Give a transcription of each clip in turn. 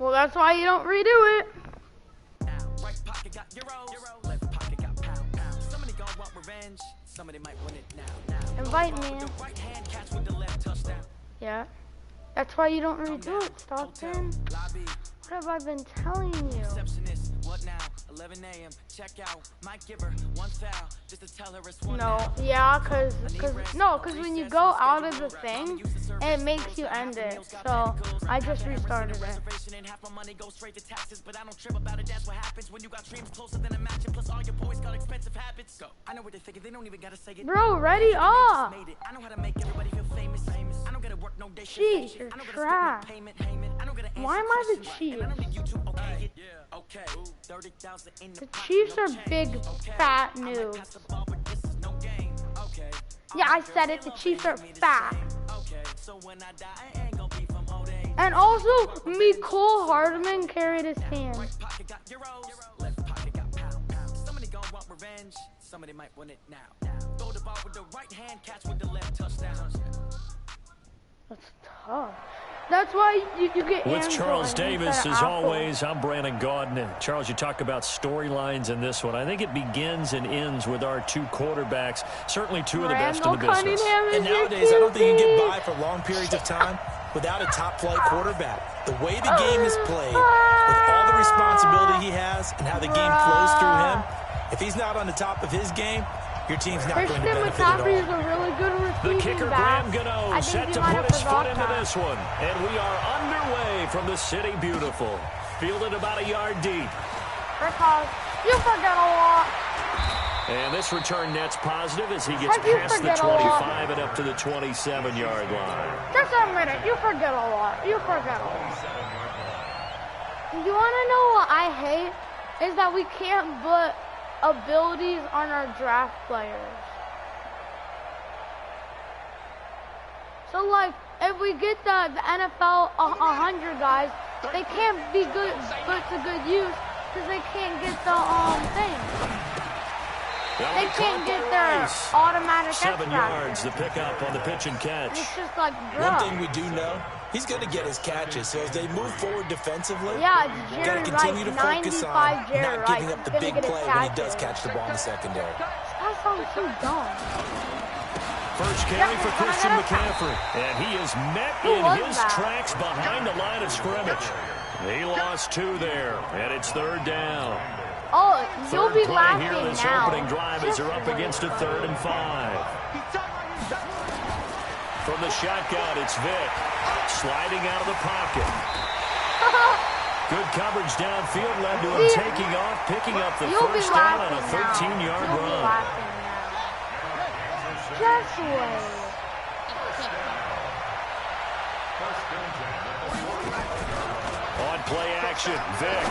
Well, that's why you don't redo it. Right pocket got euros, left pocket got pound. Somebody gon' want revenge, somebody might win it now. Invite me. Right hand catch with the left touchdown. Yeah. That's why you don't redo it, Stockton. What have I been telling you? Receptionist, what now? 11 a.m. Check out. Might give her one foul just to tell her it's one. No, yeah, cause when you go out of the thing, it makes you end it. So I just restarted it. Bro, ready up. Jeez, you're trash. Why am I the Chiefs? The Chiefs are big, fat noobs. Yeah, I said it. The Chiefs are fat. And also, Mecole Hardman carried his team. Somebody might win it now. Throw the ball with the right hand, catch with the left touchdown. That's tough. That's why you get with Charles Davis, as always, I'm Brandon Gaudin. And Charles, you talk about storylines in this one. I think it begins and ends with our two quarterbacks, certainly two of the best in the business. And nowadays, I don't think you get by for long periods of time without a top-flight quarterback. The way the game is played, with all the responsibility he has and how the game flows through him, if he's not on the top of his game, your team's not going to benefit at all. Is a really good the kicker, Graham Gano, set to put his foot into this one. And we are underway from the City Beautiful. Fielded about a yard deep. Because you forget a lot. And this return net's positive as he gets past the 25 and up to the 27-yard line. Just a minute. You forget a lot. You forget a lot. You want to know what I hate? Is that we can't put abilities on our draft players. So, like, if we get the NFL 100 guys, they can't be put to good use because they can't get the thing. They can't get their automatic 7 yards, the pickup on the pitch and catch. It's just like one thing we do know, he's going to get his catches. So as they move forward defensively, yeah, it's got to continue to focus on not giving up the big play when he does catch the ball in the secondary. That sounds so dumb. First carry for Christian McCaffrey, and he is met in his tracks behind the line of scrimmage. He lost 2 there, and it's 3rd down. Oh, you'll be laughing here this now. Opening drive as they're up against a 3rd and 5. From the shotgun, it's Vick sliding out of the pocket. Good coverage downfield led to him taking off, picking up the first down on a 13-yard run. Just wait. On play action, Vick.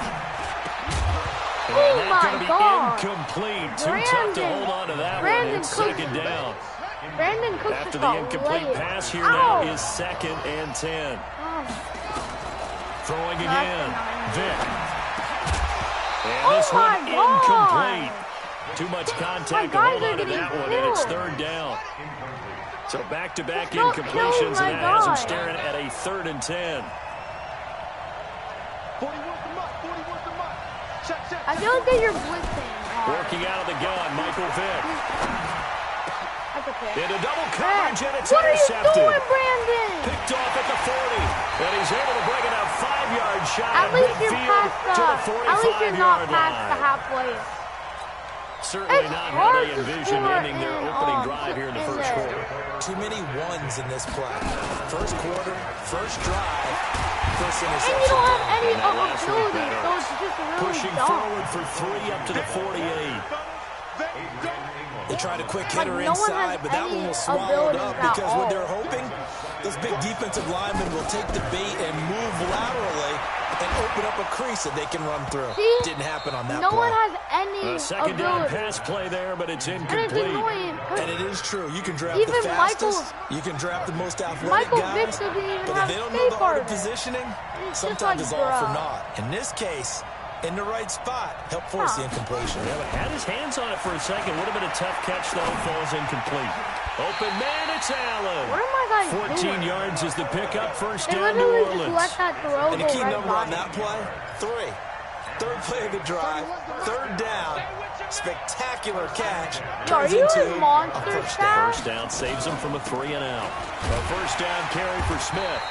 Oh my God! Incomplete. Too tough to hold on to that one. It's 2nd down. Brandon Cooks after the incomplete pass here now is 2nd and 10. Throwing again, Vick. And this one incomplete. Too much contact to hold on to that one, and it's 3rd down. So back-to-back incompletions, and that has him staring at a 3rd and 10. I don't think you're blitzing. Working out of the gun, Michael Vick. Into double coverage, and it's What intercepted. are you doing, Brandon? Picked off at the 40, and he's able to bring it out 5-yard shot at midfield to the 45-yard line. Past the halfway. Certainly not how they envisioned ending their opening drive here in the first quarter. Too many ones in this play. First quarter, first drive, first interception. And you don't have any ability, so it's just really pushing dumb. Forward for 3 up to the 48. They tried a quick hitter inside, but that one was swallowed up because what they're hoping, those big defensive linemen will take the bait and move laterally and open up a crease that they can run through. See? Didn't happen on that no play. one has any A second down pass play there, but it's incomplete. And it is true. You can draft the fastest, you can draft the most athletic guys, but if they don't know the art of positioning, sometimes it's all for naught. In this case, in the right spot, help force the incompletion. Yeah, but had his hands on it for a second. Would have been a tough catch, though. Falls incomplete. Open man, it's Allen. What am I guys 14 doing? yards is the pickup, first They down New literally just Orleans. let that throw And go the key right number by on that play, 3. Third play of the drive, third down, spectacular catch. Are Turns you into a a monster, first down. Stat? First down saves him from a 3 and out. A first down carry for Smith.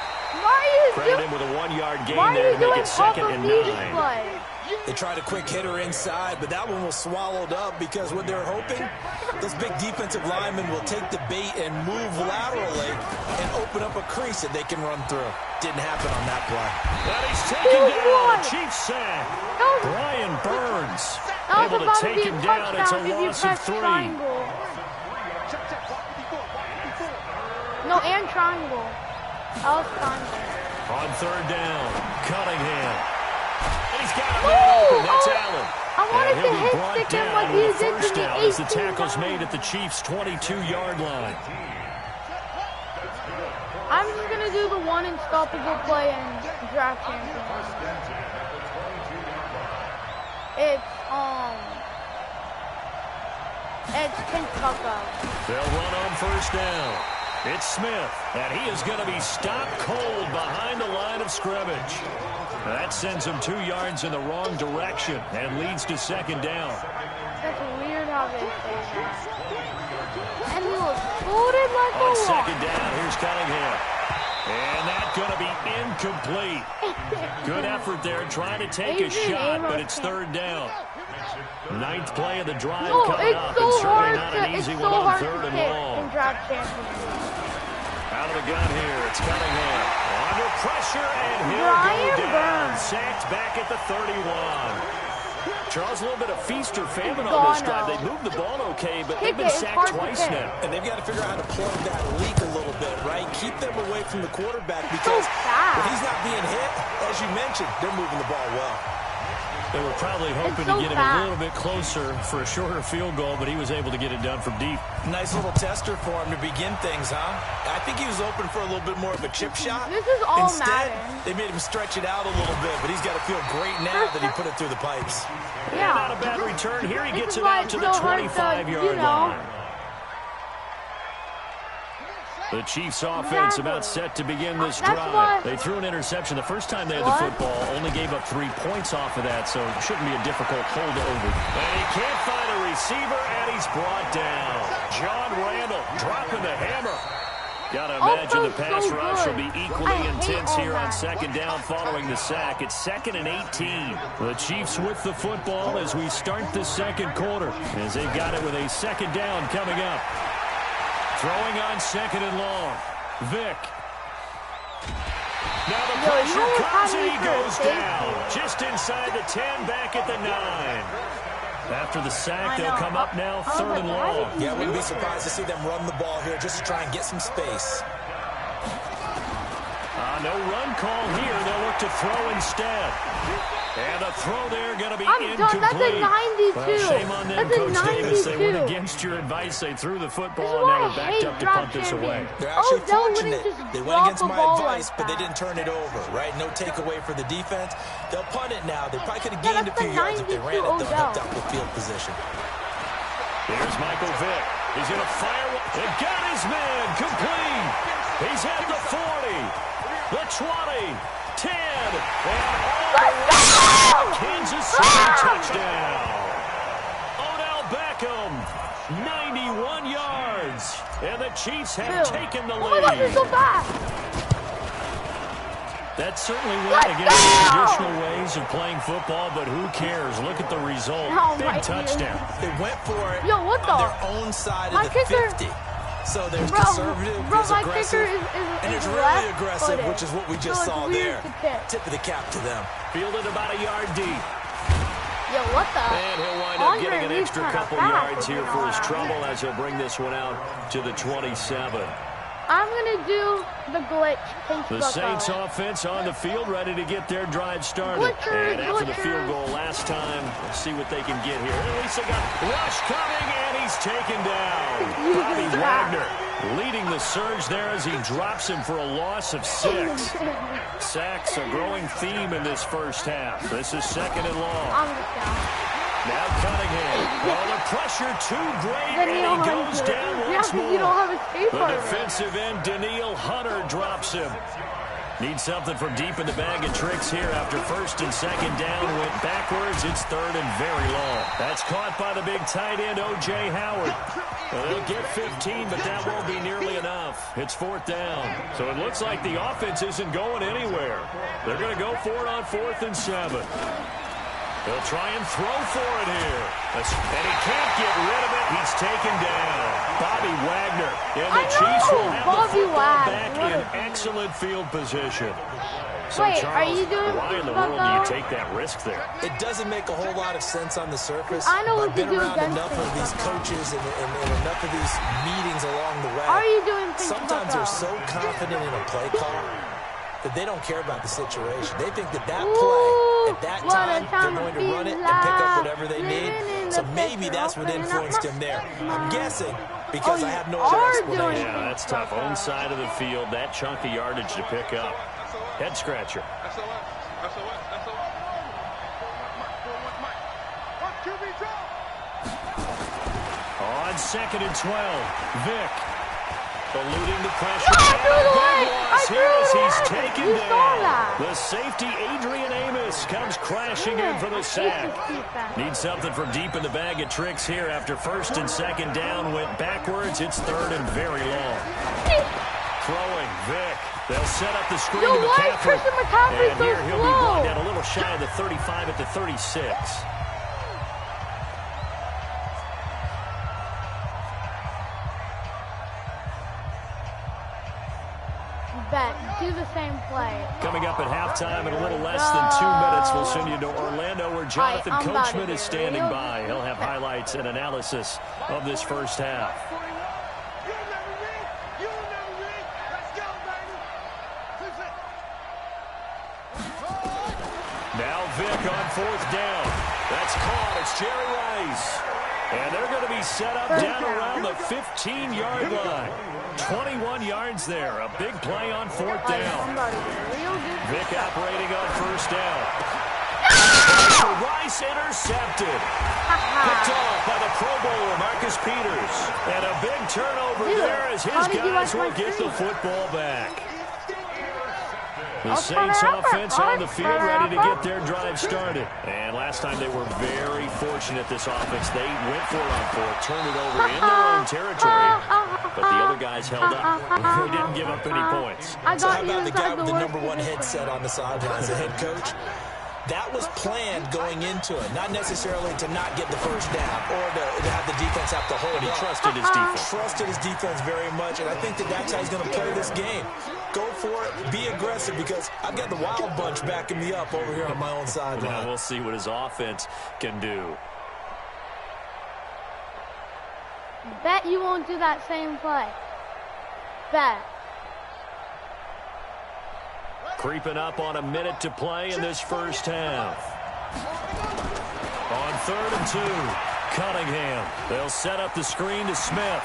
Why are you Credit doing? him with a 1-yard gain Why are there you to make doing it second Papa and V's 9. play? They tried a quick hitter inside, but that one was swallowed up because what they're hoping, those big defensive linemen will take the bait and move laterally and open up a crease that they can run through. Didn't happen on that play. And he's taken down. What? A Chiefs sack. That was- Brian Burns That was able to about to take be a him down. It's a touchdown if you loss of press 3. triangle. No, and triangle. That was triangle. On third down, Cunningham. And he's got a man open. That's Allen. I wanted And he'll to be hit brought stick him down like with he a did to first me down as the 18 tackle's times. made at the Chiefs' 22-yard line. I'm just gonna do the one unstoppable play in draft champions. It's Kentucky. They'll run on first down. It's Smith, and he is going to be stopped cold behind the line of scrimmage. That sends him 2 yards in the wrong direction and leads to second down. That's weird how they say that. And he was folded like a On rock. second down, here's Cunningham. And that's going to be incomplete. Good effort there trying to take a Adrian shot, but Amos it's can't. third down. 9th play of the drive No, coming it's up, so and certainly hard not to, an it's easy so one on hard third to and pick long. in draft champions. Out of the gun here, it's Cunningham. Under pressure, and he'll Brian go down. Burns. Sacked back at the 31. Charles, a little bit of feast or famine on Gone this drive. now. They moved the ball okay, but Kick they've been it, it's sacked hard to twice pick. now. And they've got to figure out how to plug that leak a little bit, right? Keep them away from the quarterback because fast. when he's not being hit, as you mentioned, they're moving the ball well. They were probably hoping so to get him fast. a little bit closer for a shorter field goal, but he was able to get it done from deep. Nice little tester for him to begin things, huh? I think he was open for a little bit more of a chip shot. This is all Instead, Madden. they made him stretch it out a little bit, but he's got to feel great now that he put it through the pipes. Yeah. And not a bad return. Here he This gets is it why out to it's the so hard to, 25-yard you know. line. The Chiefs offense about set to begin this That's drive. why- They threw an interception the first time they had What? the football, only gave up 3 points off of that, so it shouldn't be a difficult holdover. And he can't find a receiver, and he's brought down. John Randall dropping the hammer. Gotta imagine the pass so rush will good. be equally I hate intense all here on that. second down following the sack. It's 2nd and 18. The Chiefs with the football as we start the second quarter, as they've got it with a second down coming up. Throwing on second and long. Vic. Now the Yo, you pressure almost comes had and me he for a goes safety. down. Just inside the 10, back at the 9. After the sack, I they'll know. come up now, I was 3rd like, and why long. did Yeah, I wouldn't be surprised to see them run the ball here just to try and get some space. No run call here. They'll look to throw instead. And a throw there going to be I'm incomplete. done. That's a 92. Well, shame on them, That's a Coach Davis. They went 92. against your advice. They threw the This football, is and why now I they're backed hate up to draft punt this away. champions. They're actually Odell wouldn't fortunate. just They went drop against a my ball advice, like but they that. didn't turn it over, right? No takeaway for the defense. They'll punt it now. They probably could have Yeah, gained a that's few the yards if they ran it, 92 though, and helped Odell. out with field position. Here's Michael Vick. He's going to fire. It got his man complete. He's at the 40, the 20, 10, and all the way. Kansas City touchdown. Odell Beckham, 91 yards. And the Chiefs have taken the Oh my gosh, you're lead. so fast. That certainly went against the traditional ways of playing football, but who cares? Look at the result. Oh, Big my touchdown. They went for it Yo, what on the? their own side My of the kicker- 50. So there's Bro, conservative, there's my aggressive, kicker is and there's is really aggressive, left-footed. which is what we just So it's saw weird there. to kick. Tip of the cap to them. Fielded about a yard deep. Yo, what the? And he'll wind up getting an Underneath extra kinda couple fast, yards if you here know for what his I trouble mean. as he'll bring this one out to the 27. I'm gonna do the glitch. Pinch The bucko. Saints offense on the field, ready to get their drive started. Glitcher, And after the glitcher. field goal last time, let's see what they can get here. At least they got rush coming, and he's taken down. Bobby Wagner leading the surge there as he drops him for a loss of 6. Sacks, a growing theme in this first half. This is 2nd and long. I'm just down. Now Cunningham. Oh, the pressure too great, and he goes down once more. You don't have a escape The card. defensive end, Daniil Hunter, drops him. Needs something from deep in the bag of tricks here after first and second down. Went backwards. It's third and very long. That's caught by the big tight end, O.J. Howard. Well, they'll get 15, but that won't be nearly enough. It's fourth down. So it looks like the offense isn't going anywhere. They're going to go for it on 4th and 7. They'll try and throw for it here. And he can't get rid of it. He's taken down. Bobby Wagner. And the Chiefs will have the football back in excellent field position. So, Wait, Charles, are you doing why in the world do you take that risk there? It doesn't make a whole lot of sense on the surface. I know what I've been to do around against enough of these coaches and enough of these meetings along the way. Are you doing things Sometimes they're so confident in a play call that they don't care about the situation. They think that play, at that time, they're going to run it and pick up whatever they need. So maybe that's what influenced him there. I'm guessing because I have no other explanation. Yeah, that's tough. Own side of the field, that chunk of yardage to pick up. Head scratcher. On 2nd and 12, Vick. Eluding the pressure. He's taken down. The safety, Adrian Amos, comes crashing in for the sack. Needs something from deep in the bag of tricks here after first and second down. Went backwards. It's third and very long. Throwing, Vick. They'll set up the screen to McCaffrey. And here he'll be brought down a little shy of the 35 at the 36. Do the same play. Coming up at halftime in a little less than 2 minutes, we'll send you to Orlando where Jonathan Coachman is standing by. He'll have highlights and analysis of this first half. Now Vick on 4th down. That's caught. It's Jerry Rice. And they're going to be set up down around the 15-yard line. 21 yards there. A big play on 4th down. Vick operating on 1st down. Rice intercepted. Picked off by the Pro Bowler, Marcus Peters. And a big turnover there as his guys will get the football back. The Saints offense on the field ready to get their drive started. And last time they were very fortunate, this offense. They went for it on 4th, turned it over in their own territory. But the other guys held up. They didn't give up any points. So how about the guy with the #1 headset on the sidelines, the head coach? That was planned going into it, not necessarily to not get the first down or to have the defense have to hold it. He trusted his defense. Trusted his defense very much, and I think that's how he's going to play this game. Go for it, be aggressive, because I've got the Wild Bunch backing me up over here on my own sideline. Now we'll see what his offense can do. Bet you won't do that same play. Bet. Creeping up on a minute to play in this first half. On 3rd and 2, Cunningham. They'll set up the screen to Smith.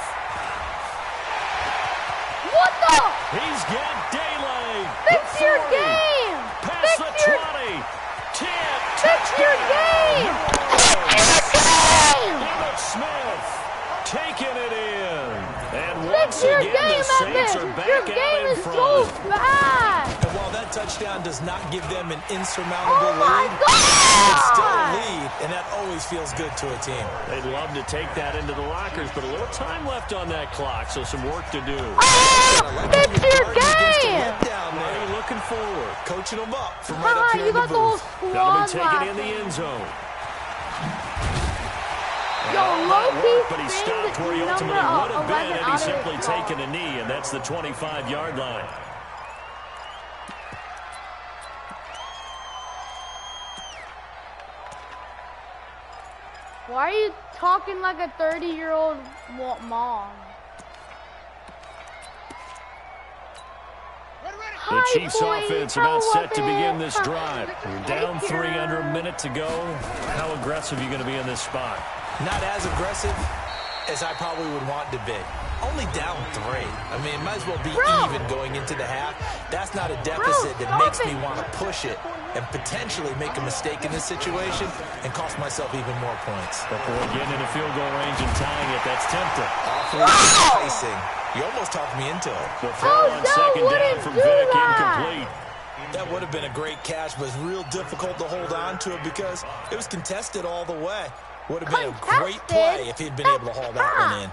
What the? He's got daylight. Fix your game. Past the 20. 10. Fix your game. Emmitt Smith taking it in. And Fix once your again, game, the Saints are back your out game in is front. so bad. And while that touchdown does not give them an insurmountable Oh my lead, it's still a God. lead, and that always feels good to a team. They'd love to take that into the lockers, but a little time left on that clock, so some work to do. Fix your game. Are you looking forward? Coaching them up from right up here You in the got the whole booth. That'll squad be taken in the laughing. end zone. Yo, That low-key worked, but he thing stopped where he number ultimately would have 11 been, and out he's of simply his taken a knee, and that's the 25-yard line. Why are you talking like a 30-year-old mom? The Chiefs offense about set to begin this drive. Down 3 under a minute to go. How aggressive are you going to be in this spot? Not as aggressive as I probably would want to be. Only down 3. I mean, might as well be even going into the half. That's not a deficit that makes me want to push it and potentially make a mistake in this situation and cost myself even more points. Before getting into field goal range and tying it, that's tempting. Awfully enticing. You almost talked me into it. The throw on second down from Vic, incomplete. That would have been a great catch, but it's real difficult to hold on to it because it was contested all the way. Would have been a great play if he'd been able to haul that one in.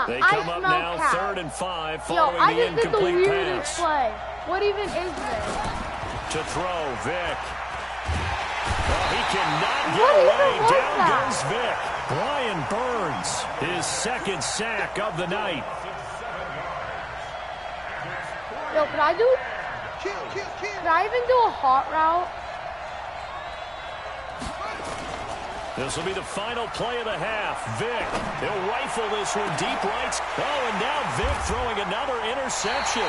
They come up now, 3rd and 5, following the incomplete pass. Yo, I just did the weirdest play. What even is this? To throw, Vic. Oh, he cannot get away. Down goes Vic. Brian Burns, his 2nd sack of the night. Yo, could I even do a hot route? This will be the final play of the half. Vic, he'll rifle this one deep right. Oh, and now Vic throwing another interception.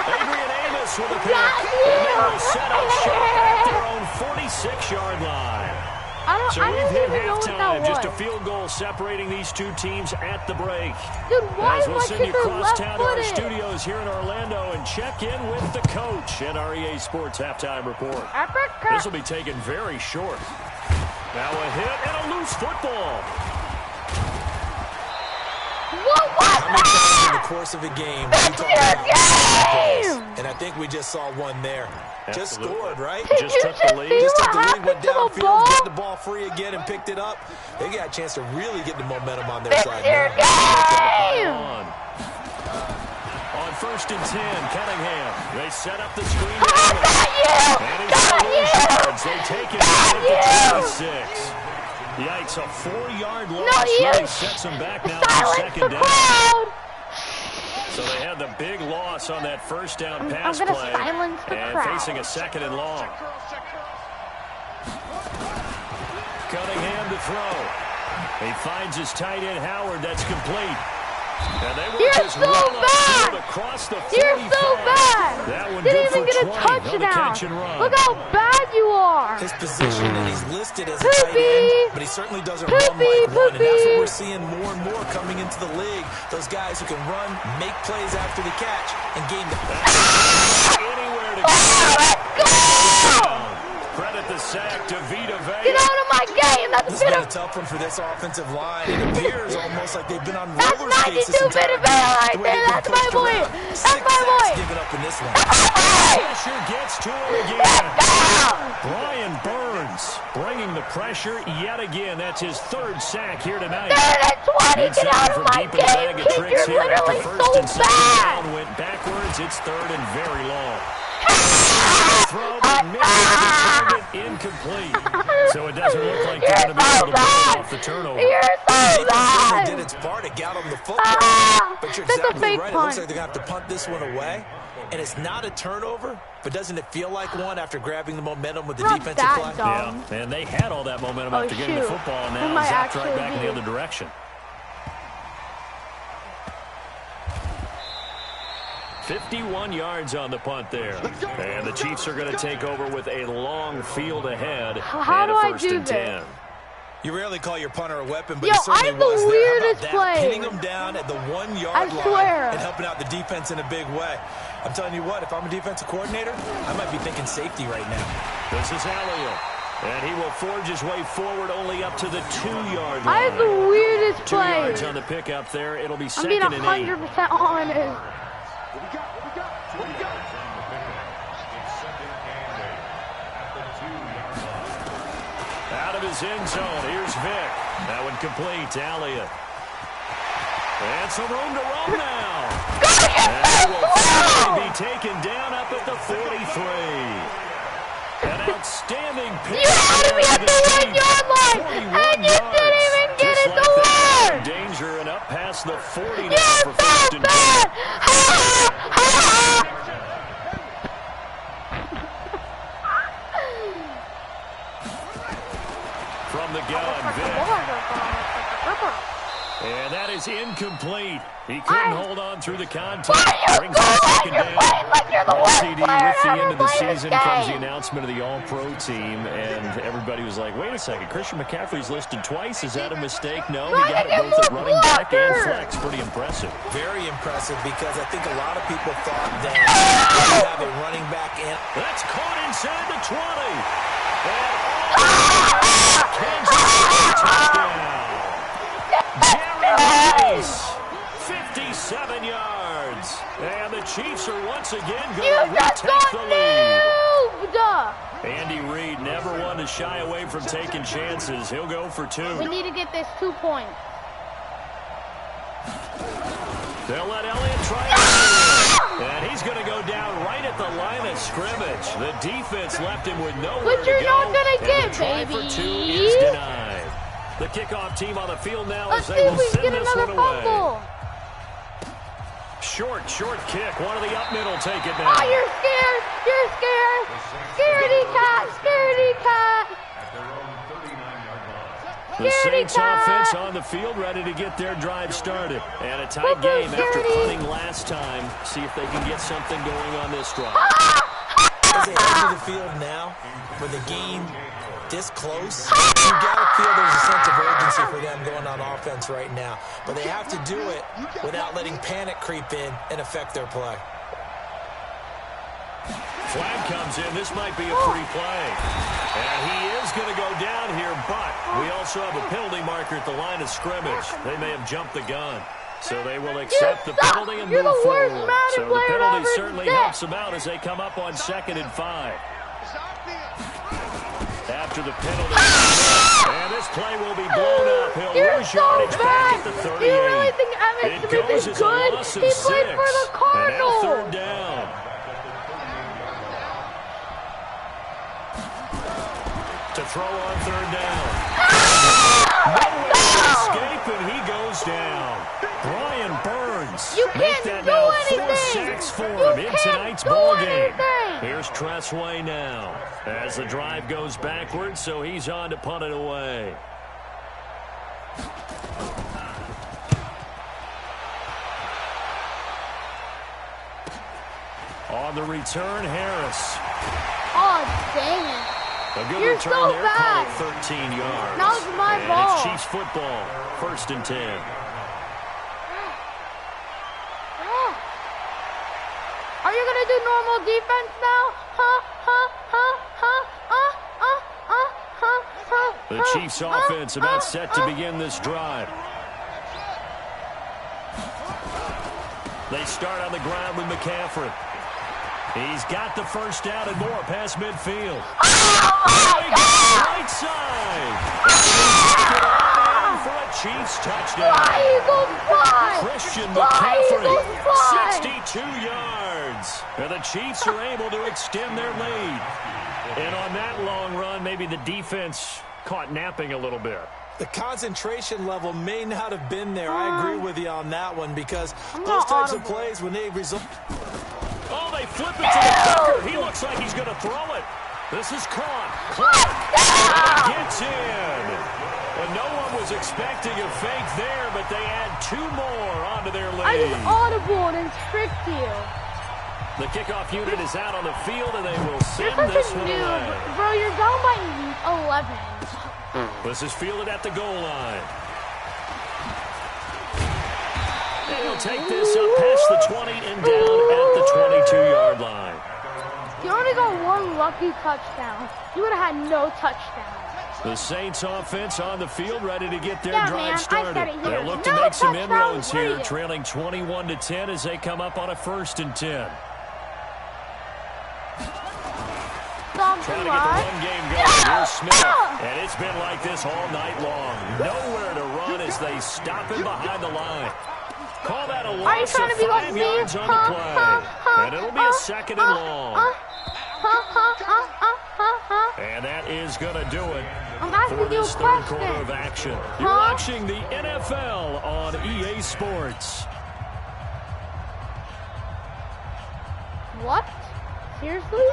Adrian Amos with a pick. And they will set up shop at their own 46-yard line. So we've hit halftime. Just a field goal separating these two teams at the break. Dude, why As we'll send you across town to our left-footed? studios here in Orlando and check in with the coach at our EA Sports Halftime Report. This will be taken very short. Now a hit and a loose football. What was How many times in that? the course of a game we talk about plays? And I think we just saw one there. Just Absolutely. scored, right? Just took the lead. Just took the lead, happened went to the downfield, ball? got the ball free again, and picked it up. They got a chance to really get the momentum on their side. On 1st and 10, Cunningham. They set up the screen. And he's going to lose yards. They take it back to 26. Yikes, a 4-yard loss really sets them back now on 2nd down. So they had the big loss on that 1st down pass I'm gonna play. silence the And crowd. facing a 2nd and long. Cunningham to throw. He finds his tight end Howard. That's complete. And they were just run across the 45. You're so bad. That one Didn't good even for get a 20 on the touchdown. catch and run. Look how bad you are. His position, and he's listed as a tight end, but he certainly doesn't run like one, and that's what we're seeing more and more coming into the league. Those guys who can run, make plays after the catch, and gain the Anywhere to go. Credit the sack to Vita Vea. Get out of my game. That's This has been a tough one for this offensive line. It appears almost like they've been on roller skates this 92 entire minute man right there. That's my boy. That's my boy. Giving up in this one. Pressure gets to him again. Brian Burns bringing the pressure yet again. That's his 3rd sack here tonight. 3rd and 20. Get out of my game. Kid, you're literally so bad. Went backwards. It's 3rd and very long. Throw but incomplete. So it doesn't look like they're going to be able to pull off the turnover. You're so Defense bad. did its part. It got him the football. But you're That's a exactly fake right. It punt. looks like they're going to have to punt this one away. And it's not a turnover, but doesn't it feel like one after grabbing the momentum with the Not defensive that play? dumb. Yeah, and they had all that momentum Oh, after getting the shoot. football, and It now might zapped right actually back in be. the other direction. 51 yards on the punt there. And the Chiefs are going to take over with a long field ahead. How and do a I 1st do and this? 10. You rarely call your punter a weapon, but Yo, he certainly I have the was there. How about weirdest that? play. Pinning him down at the 1-yard I line swear. and helping out the defense in a big way. I'm telling you what, if I'm a defensive coordinator, I might be thinking safety right now. This is Elliott. And he will forge his way forward only up to the 2-yard line. I have the weirdest 2 play. yards on the pickup there. It'll be I'm being 2nd and 8. 100% honest. Out of his end zone. Here's Vic. That one complete to Elliott. And some room to roam now. And he will finally be taken down up at the 43. An outstanding pick. You had me at the 1-yard line, and you didn't even get it to work. Danger and up past the 40 now You're for so 1st and 10. bad. From the gun, Vic. And that is incomplete. He couldn't hold on through the contact. Brings up second down. CD, with the end of the season comes the announcement of the All-Pro team, and everybody was like, wait a second, Christian McCaffrey's listed twice. Is that a mistake? No, he got it both at running back and flex. Pretty impressive. Very impressive, because I think a lot of people thought that you have a running back in. That's caught inside the 20. And Kansas City touchdown. Jerry Rice. 57 yards. And the Chiefs are once again going to retake the lead. Andy Reid never one to shy away from taking chances. He'll go for 2. We need to get this 2 points. They'll let Elliott try it. And he's going to go down right at the line of scrimmage. The defense left him with nowhere to go. But you're not going to get, baby. The try for 2 is denied. The kickoff team on the field now as they will send this one away. Short kick. One of the up middle take it now. Oh, you're scared. You're scared. Scaredy cat. Scaredy cat. The Saints offense on the field, ready to get their drive started. And a tight game after punting last time. See if they can get something going on this drive. As they head to the field now, with the game this close, you got to feel there's a sense of urgency for them going on offense right now. But they have to do it without letting panic creep in and affect their play. Flag comes in. This might be a free play. And he is going to go down here, but we also have a penalty marker at the line of scrimmage. They may have jumped the gun. So they will accept the penalty and move forward. So the penalty certainly helps them out as they come up on 2nd and 5. After the penalty, and this play will be blown up. He'll lose yardage back at the 38. Do you really think Emmett Smith is good? He played for the Cardinals. And now 3rd down. To throw on 3rd down. Nowhere to escape, and he goes down. Brian Burns. You can't make that do now anything. 4 sacks for him in tonight's ball game. Here's Tressway now as the drive goes backwards, so he's on to punt it away. On the return, Harris. Oh, dang it. A good You're return so there, bad. call it 13 yards. Now it's my and ball. It's Chiefs football, 1st and 10. Are you going to do normal defense now? The Chiefs offense about set to begin this drive. They start on the ground with McCaffrey. He's got the 1st down and more past midfield. Right side. For a Chiefs touchdown. Christian McCaffrey, 62 yards. And the Chiefs are able to extend their lead. And on that long run, maybe the defense caught napping a little bit. The concentration level may not have been there. I agree with you on that one, because those types of plays, when they result... Oh, they flip it to the kicker. He looks like he's going to throw it. This is Clark. And it gets in. And no one was expecting a fake there, but they add 2 more onto their lead. I just audible and tricked you. The kickoff unit is out on the field, and they will send You're this such a one noob. away. Bro, you're down by 11. This is fielded at the goal line. And he'll take this up past the 20 and down at the 22-yard line. You only got 1 lucky touchdown. You would have had no touchdown. The Saints offense on the field, ready to get their Yeah, drive man, started. I said it here. They'll look to No make some touchdown inroads here, free. trailing 21-10 as they come up on a 1st and 10. Trying to get the run game going. Here's Smith. And it's been like this all night long. Nowhere to run as they stop him behind the line. Call that a loss of 5 yards on the play. And it'll be a 2nd and long. And that is going to do it for this 3rd quarter of action. You're watching the NFL on EA Sports. What? Seriously?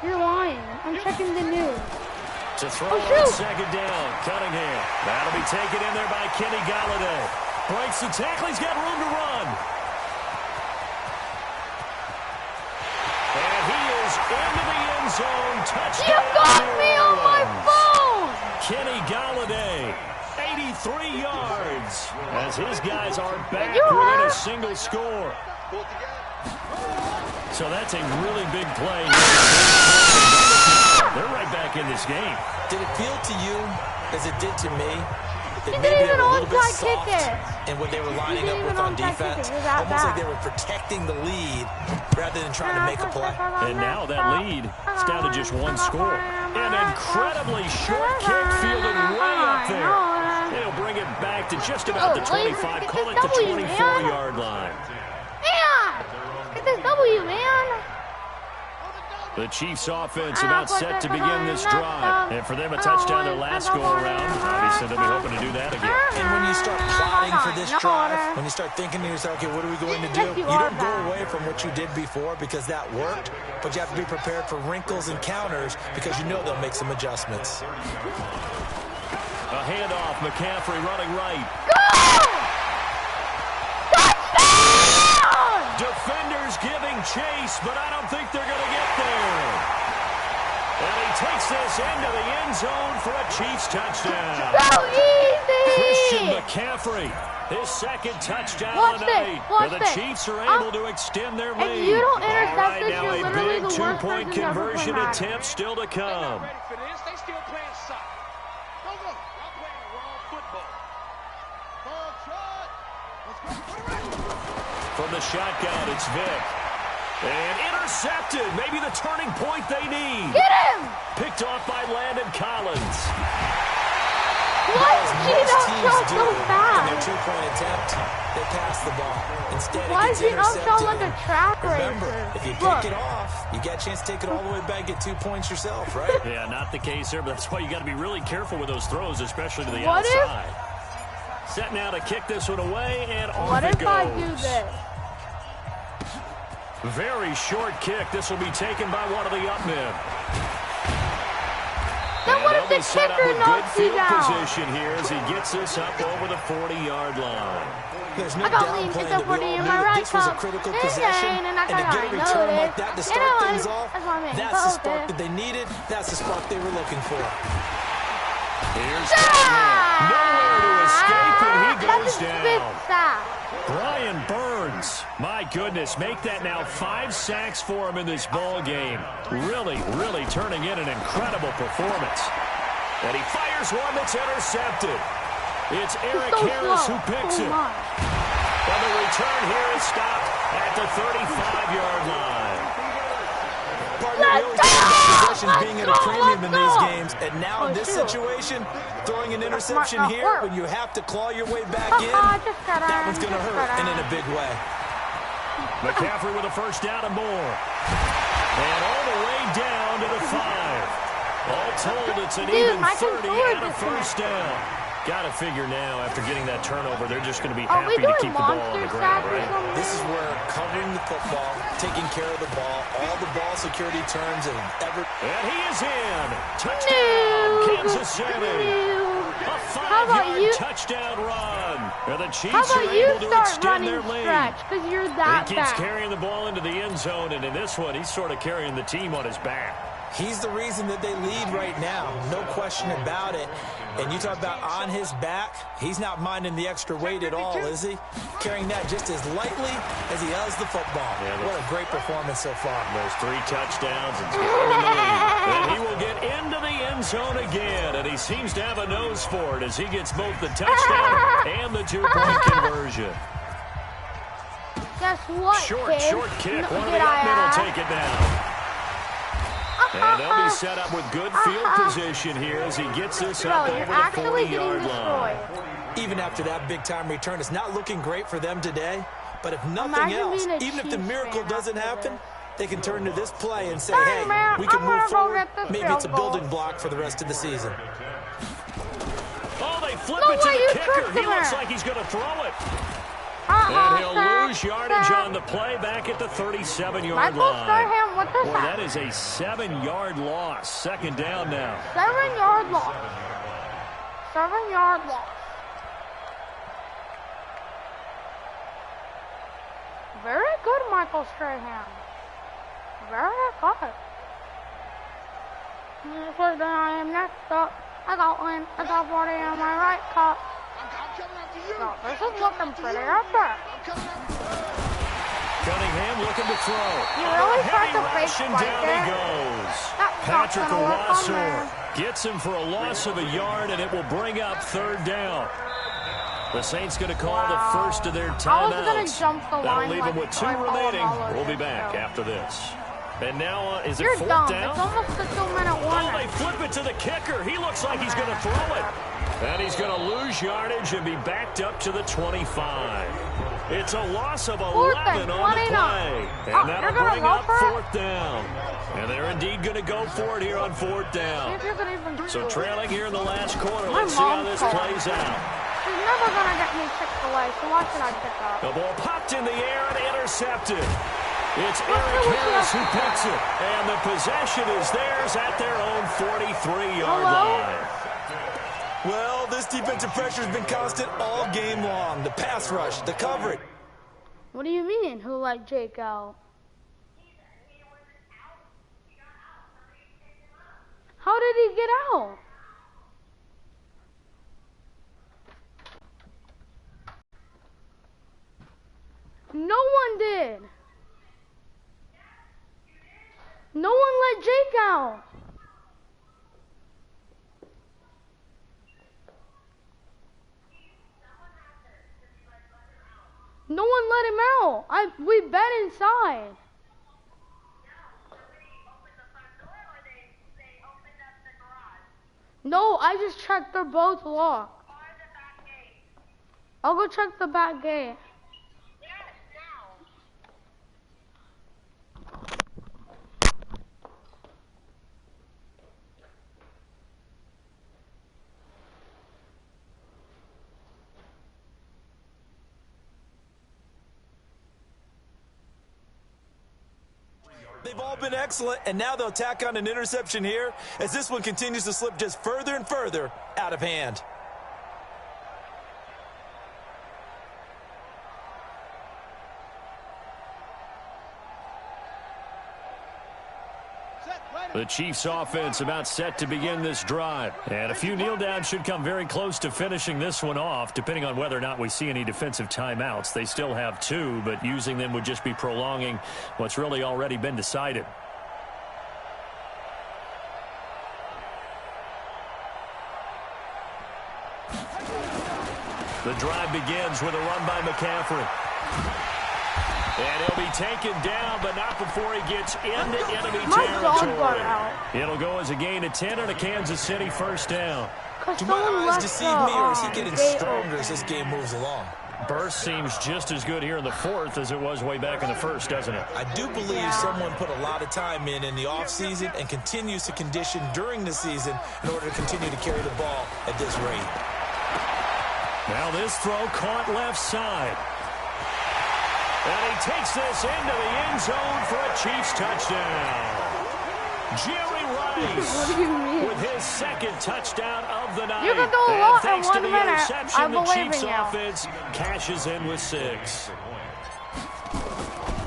You're lying. I'm checking the news. To throw Oh, on shoot. second down, Cunningham. That'll be taken in there by Kenny Galladay. Breaks the tackle. He's got room to run. And he is into the end zone. Touchdown. You got me on my phone. Kenny Galladay, 83 yards, as his guys are back You within are? a single score. So that's a really big play. They're right back in this game. Did it feel to you, as it did to me, that He maybe didn't they even were a little bit onside soft kick it. in what they were lining didn't up with even on onside kick it. defense? It was that Almost like bad. they were protecting the lead rather than trying to make a play. And now that lead, it's down to just one score. An incredibly short kick fielded way up there. They'll bring it back to just about the 25, call it the 24-yard line. Man, get this W, man. The Chiefs' offense about set to begin this drive. And for them, a touchdown their last go-around. Obviously, they'll be hoping to do that again. And when you start plotting for this drive, when you start thinking to yourself, okay, what are we going to do? You don't go away from what you did before because that worked, but you have to be prepared for wrinkles and counters because you know they'll make some adjustments. A handoff, McCaffrey running right. Defenders giving chase, but I don't think they're going to get there. And he takes this into the end zone for a Chiefs touchdown. So easy. Christian McCaffrey, his second touchdown Watch tonight. this, watch And the this. Chiefs are able to extend their lead. If you don't All intercept right, this, now you're a literally big the worst two-point person to ever play conversion Madden. attempt still to come. Ready for this? They still playing soccer. Go, go. Y'all playing the wrong football. Ball shot. Let's go. From the shotgun, it's Vic. And intercepted. Maybe the turning point they need. Get him. Picked off by Landon Collins. What? Gino Most teams shot do so in their fast. two-point attempt, they pass the ball. Instead, Why it is gets Gino shot intercepted. like a track Remember, racer? if you Look. pick it off, you got a chance to take it all the way back, get 2 points yourself, right? Yeah, not the case there, but that's why you got to be really careful with those throws, especially to the What if- outside. Set now to kick this one away, and off What it if goes. I do this? Very short kick. This will be taken by one of the up men. Then what And if they'll the be set up kicker with good knocks you field down? position here as he gets this up over the 40-yard line. There's no I got downplaying lean, it's that a we all 40 in knew my that right this was a cup. critical It's possession, Jane, and I and to get a kinda return know like it. that to You start know things it. off, That's what I mean. that's the Both spark it. that they needed. That's the spark they were looking for. Here's Cunningham. Nowhere to escape, and he goes That's a big down. sack. Brian Burns, my goodness, make that now 5 sacks for him in this ball game. Really, really turning in an incredible performance. And he fires one that's intercepted. It's Eric so Harris slow. who picks So it. much. And the return here is stopped at the 35-yard line. Partner, we always talk about possessions being at a premium in these go. games, and now in this shoot. situation, throwing an interception not here work. when you have to claw your way back in, Just got that him, one's going to just hurt, got and in him. a big way. McCaffrey with a first down and more. And all the way down to the 5. All told, it's an Dude, even my 30 controller and a first disconnected. down. Got to figure now, after getting that turnover, they're just going to be Are we happy to doing keep the ball on the monster ground, sack or right? something? This is where covering the football, taking care of the ball, all the ball security terms and ever. And he is in. Touchdown, Kansas City. A How about 5-yard you- touchdown run. And the How Chiefs are about you able to start extend running their lead. stretch? Because you're that He keeps fast. carrying the ball into the end zone, and in this one, he's sort of carrying the team on his back. He's the reason that they lead right now, no question about it. And you talk about on his back, he's not minding the extra weight at all, is he? Carrying that just as lightly as he does the football. Yeah, what a great performance so far. Those 3 touchdowns and in the lead. And he will get into the end zone again, and he seems to have a nose for it as he gets both the touchdown and the 2-point conversion. Guess what, Short kid? kick. No, One of did the up I men will ask? take it down. And they'll be set up with good field position here as he gets this Bro, up you're over the actually getting 40-yard line. destroyed. Even after that big-time return, it's not looking great for them today. But if nothing Imagine else, being a even if the Chiefs miracle fan doesn't after happen, this. they can turn to this play and say, Hey, hey, man, we can I'm move gonna go forward. get this Maybe it's a field goal. building block for the rest of the season. Oh, they flip No it to way, you the kicker. tricked He him looks there. like he's going to throw it. And he'll Sack, lose yardage sack. on the play back at the 37-yard Michael line. Starham with this. Boy, that is a 7-yard loss. Second down now. 7-yard loss. 7-yard loss. Very good, Michael Strahan. Very good. So then I am next up. I got one. I got 40 on my right cut. No, this is looking pretty up there. Cunningham looking to throw. You really tried to Heavy fake rush, and right down there? he goes. That's not Patrick gonna work on there. Owasor gets him for a loss of a yard, and it will bring up third down. The Saints going to call the first of their timeouts. I was going to jump the That'll line leave like them with 2 I remaining. followed We'll be it, back so. after this. And now, is it You're fourth dumb. down? It's almost a 2-minute Oh, warning. they flip it to the kicker. He looks like he's going to throw it. And he's going to lose yardage and be backed up to the 25. It's a loss of 11 on the play. And that'll bring up fourth down. And they're indeed going to go for it here on fourth down. So trailing here in the last quarter. Let's see how this plays out. She's never going to get me kicked away, so why should I pick up? The ball popped in the air and intercepted. It's Eric Harris who picks it. And the possession is theirs at their own 43-yard line. Well, this defensive pressure has been constant all game long. The pass rush, the coverage. What do you mean, who let Jake out? How did he get out? No one did. No one let Jake out. No one let him out. We bet inside. No, I just checked they're both locked. I'll go check the back gate. They've all been excellent, and now they'll tack on an interception here as this one continues to slip just further and further out of hand. The Chiefs offense about set to begin this drive. And a few kneel downs should come very close to finishing this one off, depending on whether or not we see any defensive timeouts. They still have 2, but using them would just be prolonging what's really already been decided. The drive begins with a run by McCaffrey. And he'll be taken down, but not before he gets into enemy territory. It'll go as a gain of 10 and a Kansas City first down. Do my eyes deceive me, or is he getting stronger as this game moves along? Burst seems just as good here in the fourth as it was way back in the first, doesn't it? I do believe someone put a lot of time in the offseason and continues to condition during the season in order to continue to carry the ball at this rate. Now this throw caught left side. And he takes this into the end zone for a Chiefs touchdown. Jerry Rice with his second touchdown of the night. You can do a lot in thanks to 1 the minute. interception, I the believe Chiefs in you. offense cashes in with 6.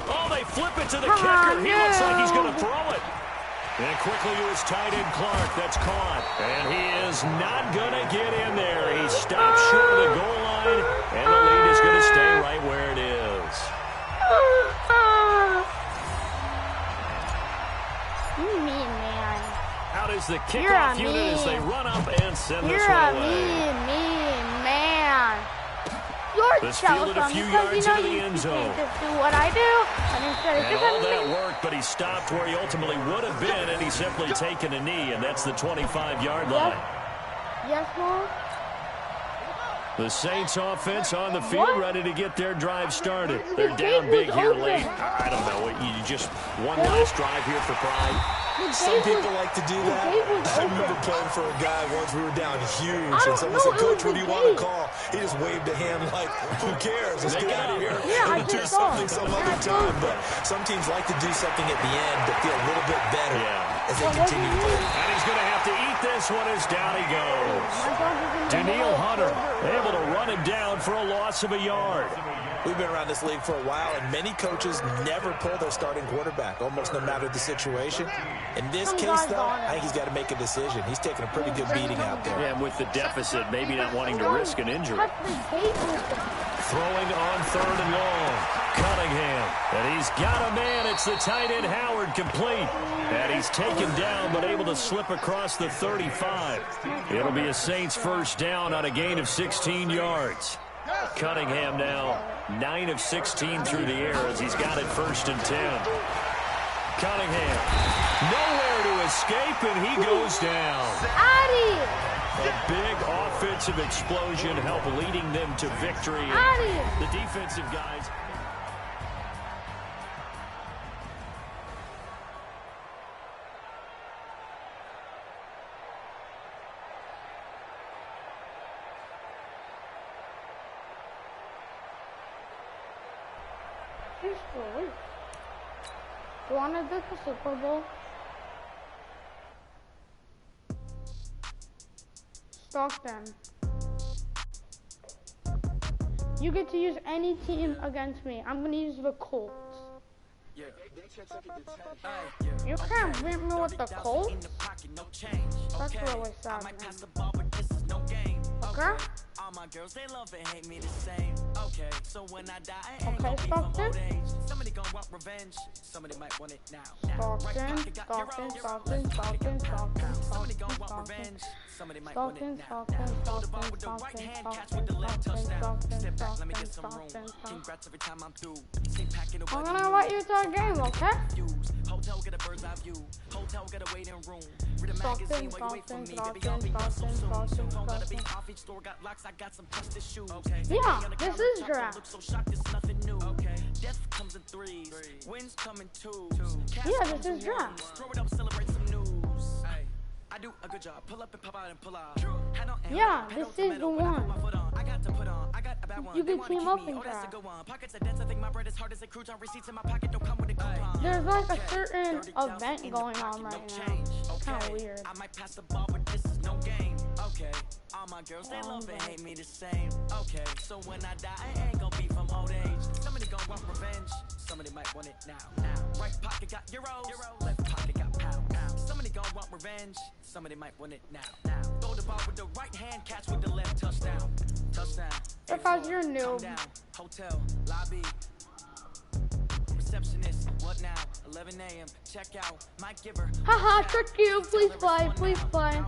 Oh, they flip it to the kicker. He looks like he's going to throw it. And quickly to his tight end, Clark. That's caught. And he is not going to get in there. He stops short of the goal line, and the lead is going to stay right where it is. You mean, man. Out is the You're kickoff a unit as they mean. run up and send You're this one a away. mean man. You're This jealous fielded a of me few because yards you know into the you end can't zone. just do what I do, and instead of And all giving that me... worked, but he stopped where he ultimately would have been, and he's simply taken a knee, and that's the 25-yard line. Yes, Mom? The Saints offense on the field, What? ready to get their drive started. The They're gate down big was here open. late. I don't know. You just one last drive here for pride. Some people like to do that. I remember playing for a guy once. We were down huge, and someone said, "Coach, what do you want to call?" He just waved a hand like, "Who cares? Let's get out of here." Yeah, I do just saw. something some other time. But some teams like to do something at the end to feel a little bit better as they continue to play. And he's going to have to eat this one as down he goes. Daniil Hunter able to run him down for a loss of a yard. We've been around this league for a while, and many coaches never pull their starting quarterback, almost no matter the situation. In this case, though, I think he's got to make a decision. He's taking a pretty good beating out there. And with the deficit, maybe not wanting to risk an injury. Throwing on 3rd and long. Cunningham. And he's got a man. It's the tight end Howard complete. And he's taken down but able to slip across the 35. It'll be a Saints first down on a gain of 16 yards. Cunningham now 9 of 16 through the air as he's got it 1st and 10. Cunningham nowhere to escape, and he goes down. A big offensive explosion help leading them to victory. The defensive guys. You want to do the Super Bowl? Stockton. You get to use any team against me. I'm going to use the Colts. You can't beat me with the Colts? That's really sad, man. Okay? All my girls, they love and hate me the same. Okay, so when I die, I ain't Okay, Stockton. Somebody gonna want revenge. Somebody might want it now. Stockton. Somebody gonna want revenge. Somebody might want it now. Throw the ball with the right hand, catch with the left touchdown. Step back, let me get some room. Congrats every time I'm through. I'm gonna invite you to a game, okay? Hotel get a bird's eye view. Hotel get a waiting room. Read a Stockton. magazine while you wait for me. Baby, I'll be done so soon. Phone gotta be off, each store got locks. I got some trusted shoes. Yeah, this is draft. So shocked, it's nothing new. Okay, death comes in 3s. Wins come in 2s. Yeah, this is draft. Throw it up, celebrate some news. I do a good job. Pull up and pop out and pull out. Yeah, this is the one. I got to put on. I got a bad one. You can team up in draft. Pockets are dense. I think my bread is hard as a crouton. Receipts in my pocket don't come with a coupon. There's like a certain event going on right now. It's kind of weird. I might pass the ball, but this is no game. Okay. All my girls, they love and hate me the same. Okay. So when I die, I ain't gonna be from old age. Somebody gonna want revenge. Somebody might want it now. Right pocket got euros. Left pocket got pound. Somebody gonna want revenge. Somebody might want it now. Throw the ball with the right hand, catch with the left touchdown. Because you're new. Hotel, lobby. Receptionist, what now? 11 a.m. Check out. Mike Giver. Haha, trick you. Please play. Please play.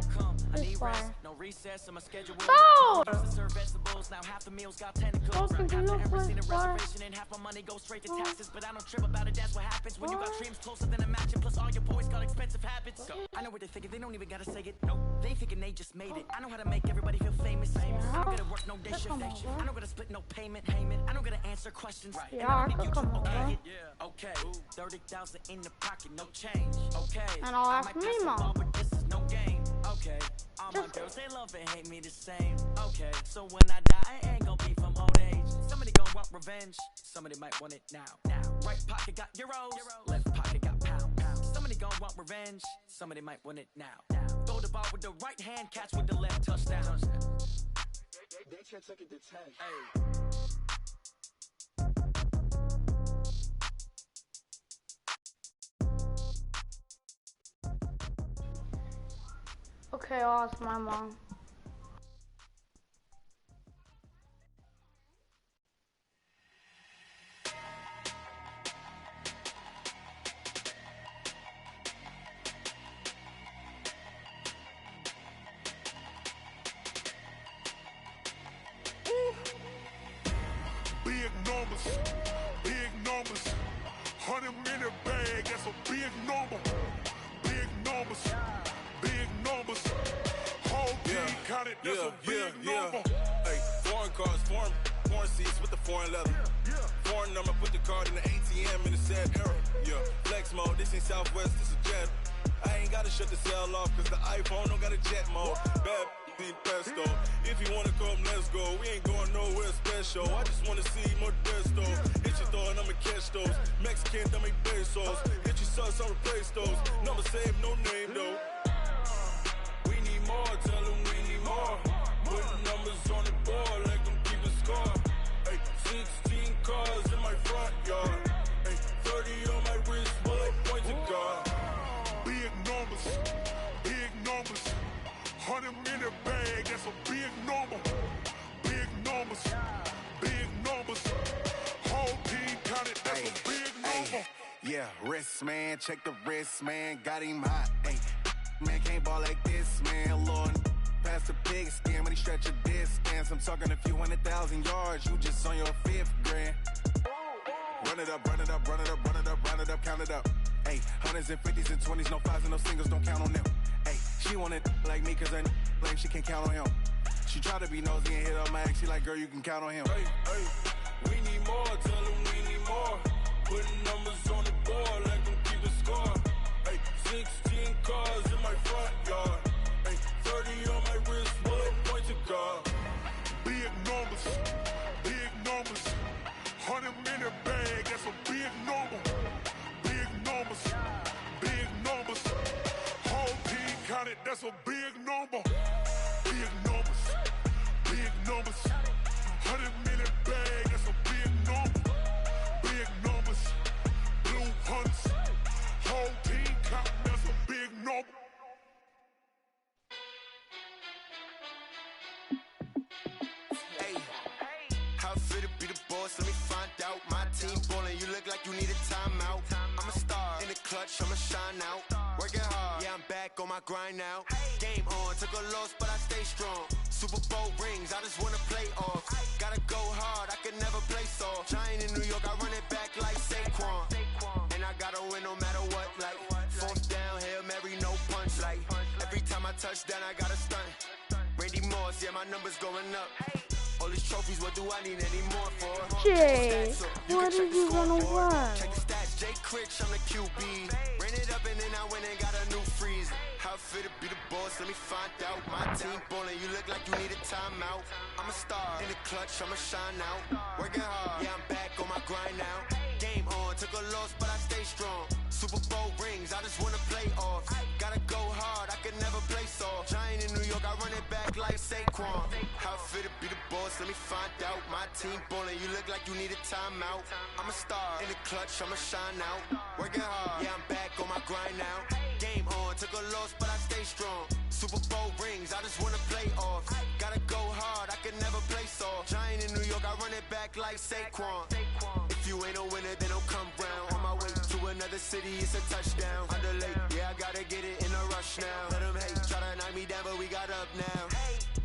Please play. No recess in my schedule. Oh! Serve vegetables. Now half the meals got tentacles. Welcome to your Seen a first reservation and half my money goes straight to taxes. But I don't trip about it. That's what happens when you got dreams closer than a match. And plus all your boys got expensive habits. I know what they're thinking. They don't even gotta say it. Nope. They thinking they just made it. I know how to make everybody feel famous. I don't gotta work no day shift. I don't gotta split no payment. I don't gotta answer questions. Yeah, I could come over. Okay. 30,000 in the pocket, no change. Okay. And I'll ask me, Mom. But this is no game. Okay. All my Just girls, they love and hate me the same. Okay. So when I die, I ain't gonna be from old age. Somebody gonna want revenge. Somebody might want it now. Right pocket got euros. Left pocket got pound. Somebody gonna want revenge. Somebody might want it now. Throw the ball with the right hand, catch with the left touchdown. They took it to 10. Hey. Okay, I'll ask my mom. Big numbers, 100 minute bag, that's a big number. Big numbers, whole team counted, that's a big number. Hey, foreign cars, foreign seats with the foreign leather. Foreign number, put the card in the ATM in the sad era. Yeah, flex mode, this ain't Southwest, this is Jet. I ain't gotta shut the cell off, cause the iPhone don't got a jet mode. Bad in pesto. If you wanna come, let's go. We ain't going nowhere special. I just wanna see more desto. Hit your thought, I'ma catch those. Mexican, dummy pesos. Hit your sus, I'll replace those. Number save, no name though. We need more, tell them we need more. Putting numbers on the board, like them keep a score. Ay, 16 cars in my front yard. Ay, 30 on my wrist, while I point to God. Big numbers, big numbers. 100 in the bag, that's a big number. Big numbers, big numbers. Whole team counted, that's a big number. Yeah, wrist man, check the wrist man, got him hot. Ay, man can't ball like this, man. Lord, past the pig skin, but he stretch a distance. I'm talking a few 100,000 yards, you just on your 5th grand. Run it up, run it up, run it up, run it up, run it up, count it up. Ay, hundreds and 50s and 20s, no 5s and no singles, don't count on them. Ay, she want it like me, cause her like she can't count on him. She try to be nosy and hit up my ex, she like, girl, you can count on him. Hey, hey, we need more, tell them we need more. Putting numbers on the board, like them keep a score. Hey, 16 cars in my front yard. Hey, 30 on my wrist, while I point to God. Big numbers, big numbers. 100 in the bag, that's a big number. Big numbers, big numbers. Whole team counted, that's a big number. Big numbers, big numbers. 100 in the bag, that's a big number. Big numbers, blue hunts. Whole team counting, that's a big number. Hey, how fit to be the boss? Let me find out. My team ballin', you look like you need a timeout. I'm a star in the clutch, I'ma shine out. Working hard, yeah, I'm back on my grind now. Game on, took a loss, but I stay strong. Super Bowl rings, I just wanna play off. Gotta go hard, I can never play soft. Giant in New York, I run it back like Saquon. And I gotta win no matter what, like 4th down, Hail Mary, no punch. Like every time I touch down, I gotta stunt. Randy Moss, yeah, my numbers going up. All these trophies, what do I need any more for? Jay, what are you gonna run? Check the stats, Jay Critch, I'm the QB. Ran it up and then I went and got a new freeze. How fit to be the boss, let me find out. My team ballin', you look like you need a timeout. I'm a star in the clutch, I'ma shine out. Working hard, yeah, I'm back on my grind now. Game on, took a loss, but I stay strong. Super Bowl rings, I just wanna play off. Gotta go hard, I can never play soft. Giant in New York, I run it back like Saquon. How fit to be the boss, let me find out. My team ballin', you look like you need a timeout. I'm a star in the clutch, I'ma shine out. Working hard, yeah, I'm back on my grind now. Game on, took a loss, but I stay strong. Super Bowl rings, I just wanna play off. Gotta go hard, I can never play soft. Giant in New York, I run it back like Saquon. If you ain't a winner, then don't come round. On my way to another city, it's a touchdown. Underlay, yeah, I gotta get it in a rush now. Let them hate, try to knock me down, but we got up now.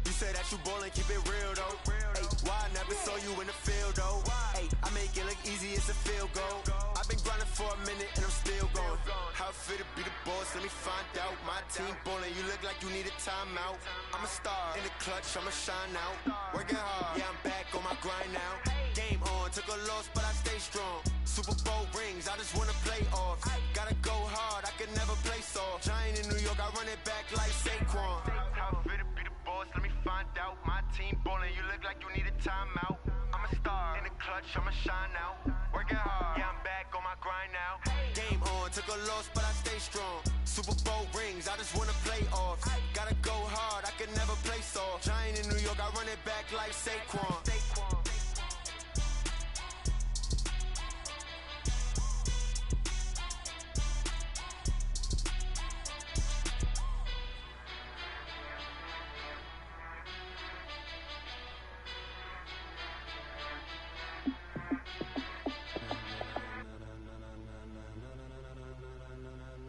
You say that you ballin', keep it real though. Ay, why I never saw you in the field though? Ay, I make it look easy, it's a field goal. I've been grinding for a minute and I'm still going. How fit to be the boss, let me find out. My team ballin', you look like you need a timeout. I'm a star in the clutch, I'ma shine out. Working hard, yeah, I'm back on my grind now. Game on, took a loss, but I stay strong. Super Bowl rings, I just wanna play off. Gotta go hard, I can never play soft. Giant in New York, I run it back like Saquon. How fit to be the boss, let me find out. My team ballin', you look like you need a timeout. I'm a star in the clutch, I'ma shine out. Working hard, yeah, I'm back on my grind now. Game on, took a loss, but I stay strong. Super Bowl rings, I just wanna play off. Gotta go hard, I can never play soft. Giant in New York, I run it back like Saquon.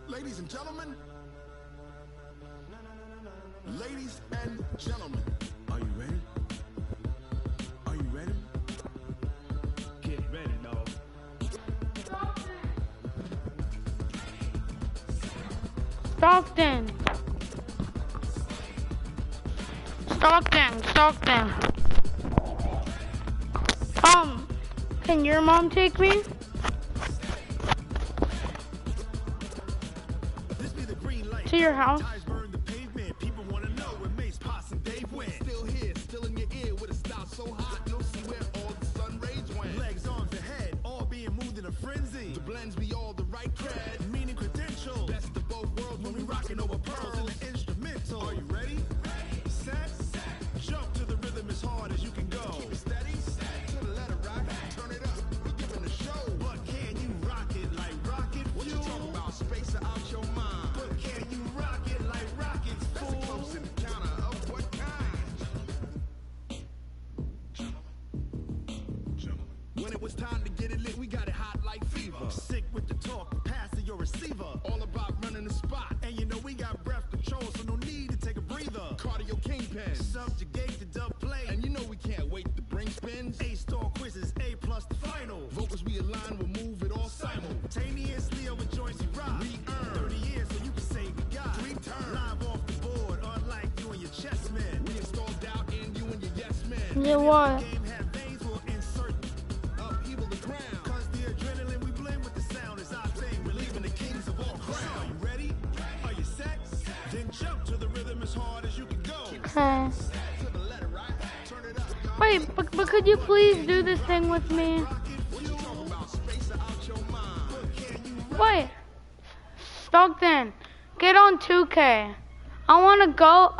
Ladies and gentlemen, ladies and gentlemen, are you ready? Are you ready? Get ready, dog. Stockton. Can your mom take me? This be the to your house. Still here, still in your ear with a style so hot, you'll see where all the sun rays went. Legs, arms, and head, all being moved in a frenzy. The blends be all the right cred, meaning credentials. Best of both worlds when we rockin' over pearls in the instrumental. Are you ready? Set, jump to the rhythm as hard as you can go. Keep it steady, to the letter rock, turn it up, we giving a show. But can you rock it like rocket fuel? What you talking about, space out your mind? But can you rock it like rockets, fool? That's a close encounter of what kind? When it was time to get it lit, we got it hot like fever. Sick with the talk, pass to your receiver. All about running the spot, and you know we got breath control, so no need to take a breather. Cardio kingpin, subjugate the dub play, and you know we can't wait to bring spins. A-star quizzes, A+ the final. Vocals we align, we'll move it all simultaneously over joints we rock. We earn 30 years, so you can say we got 3 turns. Live off the board, unlike you and your chess men. We install doubt in you and your yes men. Yeah, what? Okay. Wait, but could you please do this thing with me? Wait. Stockton, get on 2K. I want to go.